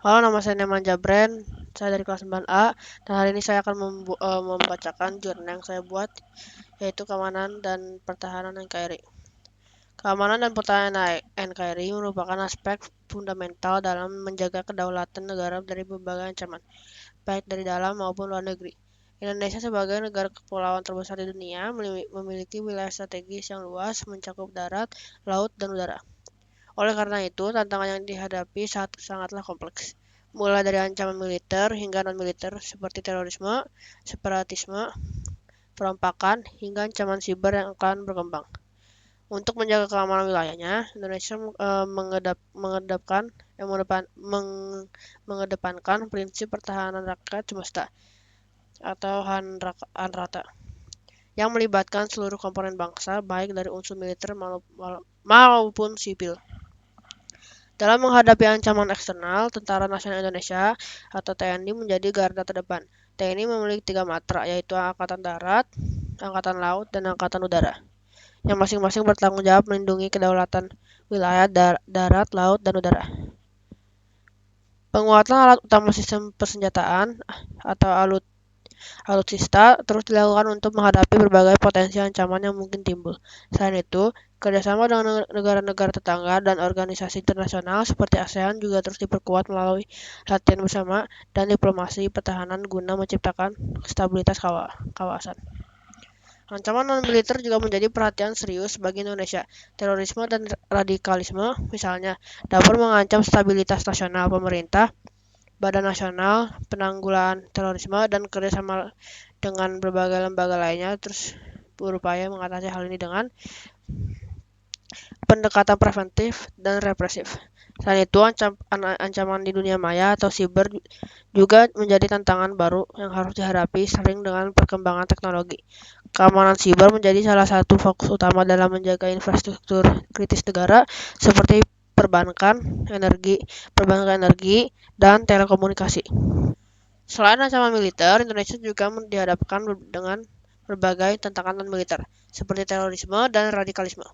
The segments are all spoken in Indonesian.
Halo, nama saya Neman Jabren. Saya dari kelas 9A. Dan hari ini saya akan membacakan jurnal yang saya buat, yaitu Keamanan dan Pertahanan NKRI. Keamanan dan pertahanan NKRI merupakan aspek fundamental dalam menjaga kedaulatan negara dari berbagai ancaman, baik dari dalam maupun luar negeri. Indonesia sebagai negara kepulauan terbesar di dunia memiliki wilayah strategis yang luas, mencakup darat, laut, dan udara. Oleh karena itu, tantangan yang dihadapi sangatlah kompleks, mulai dari ancaman militer hingga non-militer seperti terorisme, separatisme, perompakan, hingga ancaman siber yang akan berkembang. Untuk menjaga keamanan wilayahnya, Indonesia mengedepankan prinsip pertahanan rakyat semesta atau HANRATA yang melibatkan seluruh komponen bangsa, baik dari unsur militer maupun sipil. Dalam menghadapi ancaman eksternal, Tentara Nasional Indonesia atau TNI menjadi garda terdepan. TNI memiliki 3 matra, yaitu Angkatan Darat, Angkatan Laut, dan Angkatan Udara, yang masing-masing bertanggung jawab melindungi kedaulatan wilayah darat, laut, dan udara. Penguatan alat utama sistem persenjataan atau alutsista terus dilakukan untuk menghadapi berbagai potensi ancaman yang mungkin timbul. Selain itu, kerjasama dengan negara-negara tetangga dan organisasi internasional seperti ASEAN juga terus diperkuat melalui latihan bersama dan diplomasi pertahanan guna menciptakan stabilitas kawasan. Ancaman non-militer juga menjadi perhatian serius bagi Indonesia. Terorisme dan radikalisme, misalnya, dapat mengancam stabilitas nasional. Pemerintah, Badan Nasional Penanggulangan Terorisme, dan kerjasama dengan berbagai lembaga lainnya terus berupaya mengatasi hal ini dengan pendekatan preventif dan represif. Selain itu, ancaman di dunia maya atau siber juga menjadi tantangan baru yang harus dihadapi sering dengan perkembangan teknologi. Keamanan siber menjadi salah satu fokus utama dalam menjaga infrastruktur kritis negara seperti perbankan energi, dan telekomunikasi. Selain ancaman militer, Indonesia juga dihadapkan dengan berbagai tantangan non-militer, seperti terorisme dan radikalisme.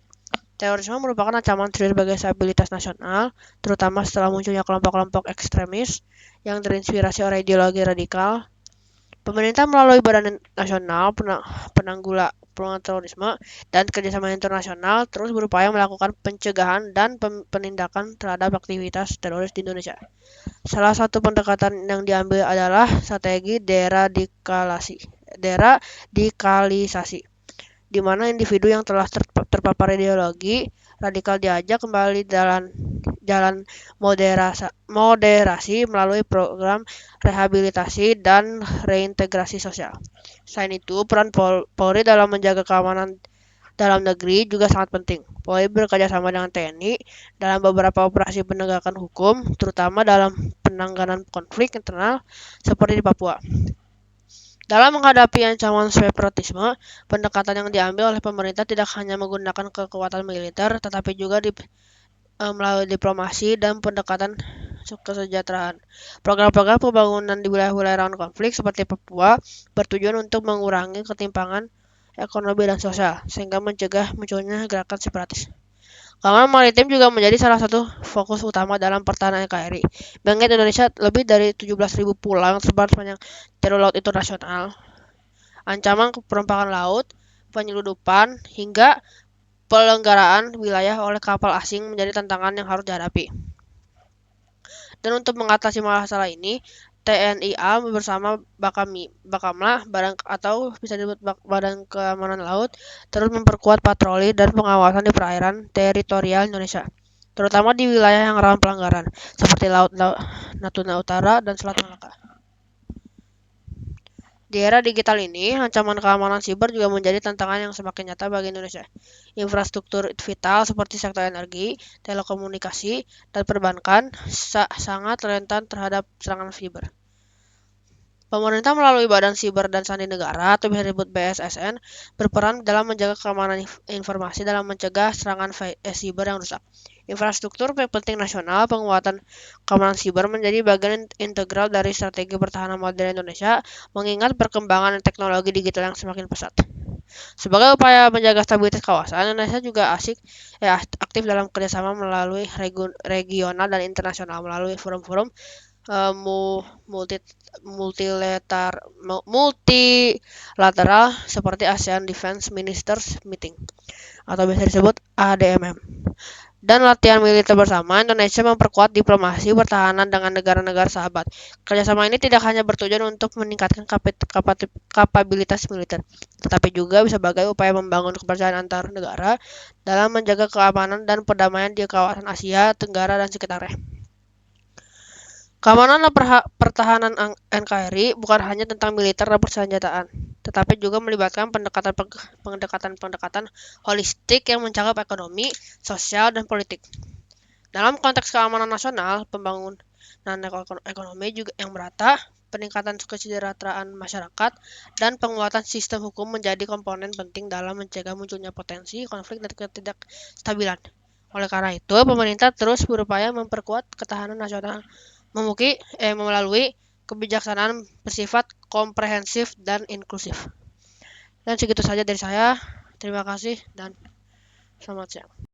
Terorisme merupakan ancaman serius bagi stabilitas nasional, terutama setelah munculnya kelompok-kelompok ekstremis yang terinspirasi oleh ideologi radikal. Pemerintah melalui Badan Nasional Penanggulangan Terorisme dan kerjasama internasional terus berupaya melakukan pencegahan dan penindakan terhadap aktivitas teroris di Indonesia. Salah satu pendekatan yang diambil adalah strategi deradikalisasi, di mana individu yang telah terpapar ideologi radikal diajak kembali jalan moderasi melalui program rehabilitasi dan reintegrasi sosial. Selain itu, peran Polri dalam menjaga keamanan dalam negeri juga sangat penting. Polri bekerja sama dengan TNI dalam beberapa operasi penegakan hukum, terutama dalam penanganan konflik internal seperti di Papua. Dalam menghadapi ancaman separatisme, pendekatan yang diambil oleh pemerintah tidak hanya menggunakan kekuatan militer, tetapi juga melalui diplomasi dan pendekatan kesejahteraan. Program-program pembangunan di wilayah-wilayah rawan konflik seperti Papua bertujuan untuk mengurangi ketimpangan ekonomi dan sosial, sehingga mencegah munculnya gerakan separatis. Keamanan maritim juga menjadi salah satu fokus utama dalam pertahanan NKRI. Mengingat Indonesia lebih dari 17.000 pulau yang tersebar sepanjang jalur laut internasional, ancaman perompakan laut, penyeludupan, hingga pelenggaraan wilayah oleh kapal asing menjadi tantangan yang harus dihadapi. Dan untuk mengatasi masalah ini, TNI AL bersama Bakamla atau bisa disebut Badan Keamanan Laut terus memperkuat patroli dan pengawasan di perairan teritorial Indonesia, terutama di wilayah yang rawan pelanggaran seperti Laut Natuna Utara dan Selat Malaka. Di era digital ini, ancaman keamanan siber juga menjadi tantangan yang semakin nyata bagi Indonesia. Infrastruktur vital seperti sektor energi, telekomunikasi, dan perbankan sangat rentan terhadap serangan siber. Pemerintah melalui Badan Siber dan Sandi Negara atau bisa disebut BSSN berperan dalam menjaga keamanan informasi dalam mencegah serangan siber yang rusak. Infrastruktur penting nasional, penguatan keamanan siber menjadi bagian integral dari strategi pertahanan modern Indonesia, mengingat perkembangan teknologi digital yang semakin pesat. Sebagai upaya menjaga stabilitas kawasan, Indonesia juga aktif dalam kerjasama melalui regional dan internasional melalui forum-forum eh, multi multilateral seperti ASEAN Defense Ministers Meeting atau biasa disebut ADMM. Dan latihan militer bersama, Indonesia memperkuat diplomasi pertahanan dengan negara-negara sahabat. Kerjasama ini tidak hanya bertujuan untuk meningkatkan kapabilitas militer, tetapi juga sebagai upaya membangun kepercayaan antar negara dalam menjaga keamanan dan perdamaian di kawasan Asia Tenggara dan sekitarnya. Keamanan dan pertahanan NKRI bukan hanya tentang militer dan persenjataan, tetapi juga melibatkan pendekatan holistik yang mencakup ekonomi, sosial, dan politik. Dalam konteks keamanan nasional, pembangunan ekonomi juga yang merata, peningkatan kesejahteraan masyarakat, dan penguatan sistem hukum menjadi komponen penting dalam mencegah munculnya potensi konflik dan ketidakstabilan. Oleh karena itu, pemerintah terus berupaya memperkuat ketahanan nasional melalui kebijaksanaan bersifat komprehensif dan inklusif. Dan segitu saja dari saya. Terima kasih dan selamat siang.